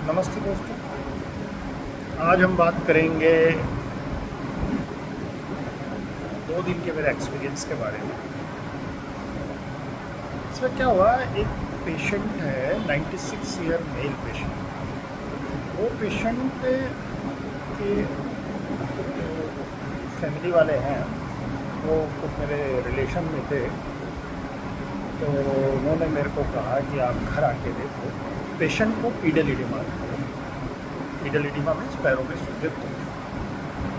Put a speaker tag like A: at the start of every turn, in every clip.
A: नमस्ते दोस्तों। आज हम बात करेंगे 2 दिन के मेरे एक्सपीरियंस के बारे में। इसमें क्या हुआ, एक पेशेंट है 96 ईयर मेल पेशेंट। वो पेशेंट के जो फैमिली वाले हैं वो कुछ मेरे रिलेशन में थे, तो उन्होंने मेरे को कहा कि आप घर आके देखो। पेशेंट को पीडल इडिमा मीन्स पैरों में सूजन थी।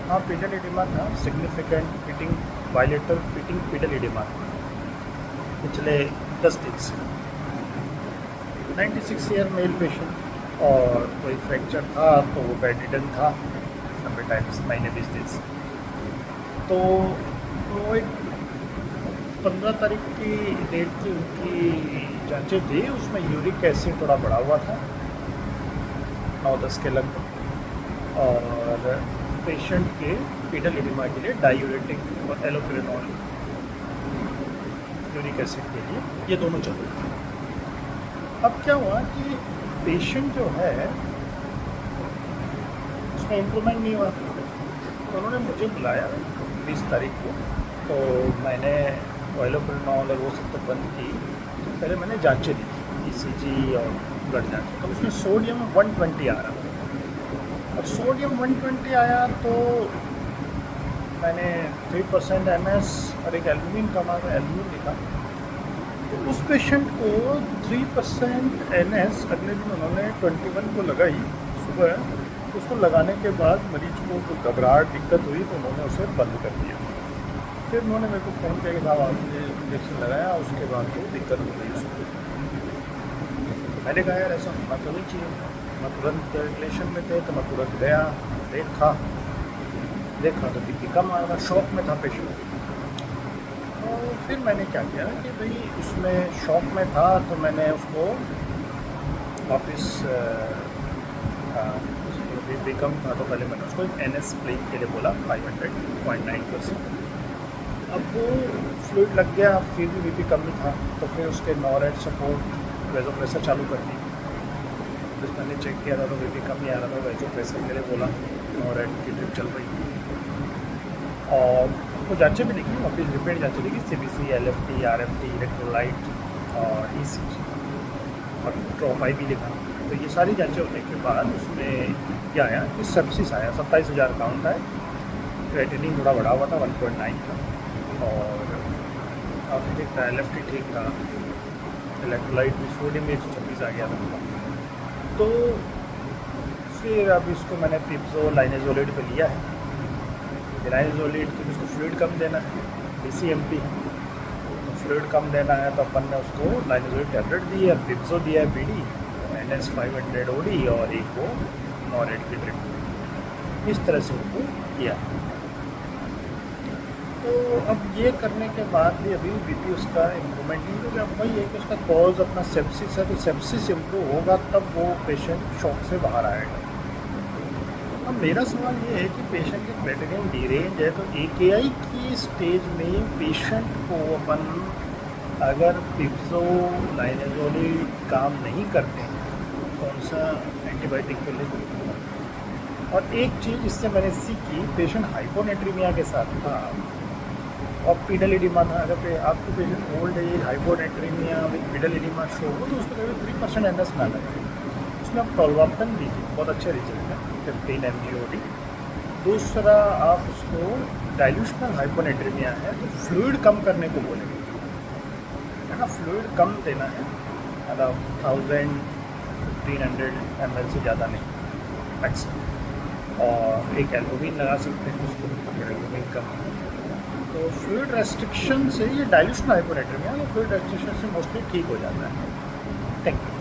A: हाँ, पीडल इडिमा था, significant pitting bilateral pitting pedal oedema पिछले 10 दिन से। 96 ईयर मेल पेशेंट, और कोई फ्रैक्चर था तो वो बेडिडन था लंबे टाइम से, महीने 20 दिन से। तो वो एक 15 तारीख की डेट की उनकी जांचें थी, उसमें यूरिक एसिड थोड़ा बढ़ा हुआ था 9-10 के लगभग, और पेशेंट के पीडल इडिमा के लिए डायूरेटिक और एलोपेरेनॉल यूरिक एसिड के लिए ये दोनों चल रहे थे। अब क्या हुआ कि पेशेंट जो है उसमें इम्प्रूवमेंट नहीं हुआ, तो उन्होंने मुझे बुलाया 20 तारीख को। तो मैंने एलोपेरेनॉल और वो सब तो बंद की। पहले मैंने जांचें दी, ईसीजी और ब्लड जांच। तो उसमें सोडियम 120 आ रहा था। अब सोडियम 120 आया तो मैंने 3% MS और एक एल्बुमिन कमा था, एल्बुमिन लिखा। तो उस पेशेंट को 3% NS अगले दिन उन्होंने 21 को लगाई सुबह। उसको लगाने के बाद मरीज को तो घबराहट दिक्कत हुई, तो उन्होंने उसे बंद कर दिया। फिर उन्होंने मेरे को फ़ोन किया कि साहब आपने इंजेक्शन लगाया, उसके बाद तो दिक्कत हो गई उसको। मैंने कहा यार ऐसा होना तो नहीं चाहिए। मैं तुरंत रिलेशन में थे, तो मैं तुरंत गया, देखा तो बीपी कम आ रहा, शॉक में था पेशेंट। तो फिर मैंने क्या किया कि भाई उसमें शॉक में था, तो मैंने उसको वापस बीपी कम था तो पहले मैंने उसको NS प्लेन के लिए बोला 500.9%। अब वो फ्लूइड लग गया, फिर भी बीपी कम ही था, तो फिर उसके नॉरेट सपोर्ट वेज़ोप्रेसर चालू कर दी। जिस मैंने चेक किया था तो बीपी कम ही आ रहा था, वेज़ोप्रेसर के लिए बोला, नॉरेट की ड्रिप चल रही थी। और उसको जांचें भी लिखी, वापस रिपीट जांचें लिखी, CBC, LFT, RFT, इलेक्ट्रोलाइट और ECG और ट्रॉमाई भी लिखा। तो ये सारी जांचें होने के बाद उसमें क्या आया कि सेप्सिस आया, 27,000 काउंट आया। क्रिएटिनिन थोड़ा बढ़ा हुआ था, 1.9 था, और काफ़ी ठीक था, LFT ठीक था, इलेक्ट्रोलाइट भी, सोडियम भी 126 आ गया था। तो फिर अब इसको मैंने पिप्सो लाइनेजोलेट पे लिया है। लाइनेजोलेट की उसको फ्लूइड कम देना है, DCMP, तो फ्लूइड कम देना है, तो अपन ने उसको लाइनेजोलेट टैबलेट दी है, पिप्सो दिया है BD, NS 500 OD और एक वो नॉरेट की ड्रिप। इस तरह से उनको किया। तो अब ये करने के बाद भी अभी बीपी उसका इम्प्रूवमेंट नहीं, क्योंकि अब वही है कि उसका कॉज अपना सेप्सिस है, तो सेप्सिस इम्प्रूव होगा तब वो पेशेंट शॉक से बाहर आएगा। अब मेरा सवाल ये है कि पेशेंट की क्रिएटिनिन डीरेंज है, तो AKI की स्टेज में पेशेंट को अपन अगर पिप्सो लाइनेजोलेट काम नहीं करते हैं, कौन सा एंटीबायोटिक के लिए। और एक चीज़ इससे मैंने सीखी, पेशेंट हाइपोनेट्रीमिया के साथ था और पीडल इडिमा था। अगर आपको patient old age hyponatraemia with pedal oedema show हो, तो उसमें कभी 3% NS ना लगे। उसमें आप टोलवाप्टन दीजिए, बहुत अच्छे रिजल्ट है, 15 mg OD। दूसरा, आप उसको डाइल्यूशनल हाइपोनेट्रीमिया है तो फ्लूइड कम करने को बोलेंगे, है ना, फ्लूइड कम देना है, मतलब 1000-1500 ml से ज़्यादा नहीं मैक्सिमम। और एक एल्बुमिन लगा सकते हैं उसको, अगर एल्बुमिन कम है। तो फ्लूइड रेस्ट्रिक्शन से, ये डाइल्यूशनल हाइपोनेट्रीमिया, तो फ्लूइड रेस्ट्रिक्शन से मोस्टली ठीक हो जाता है। Thank you.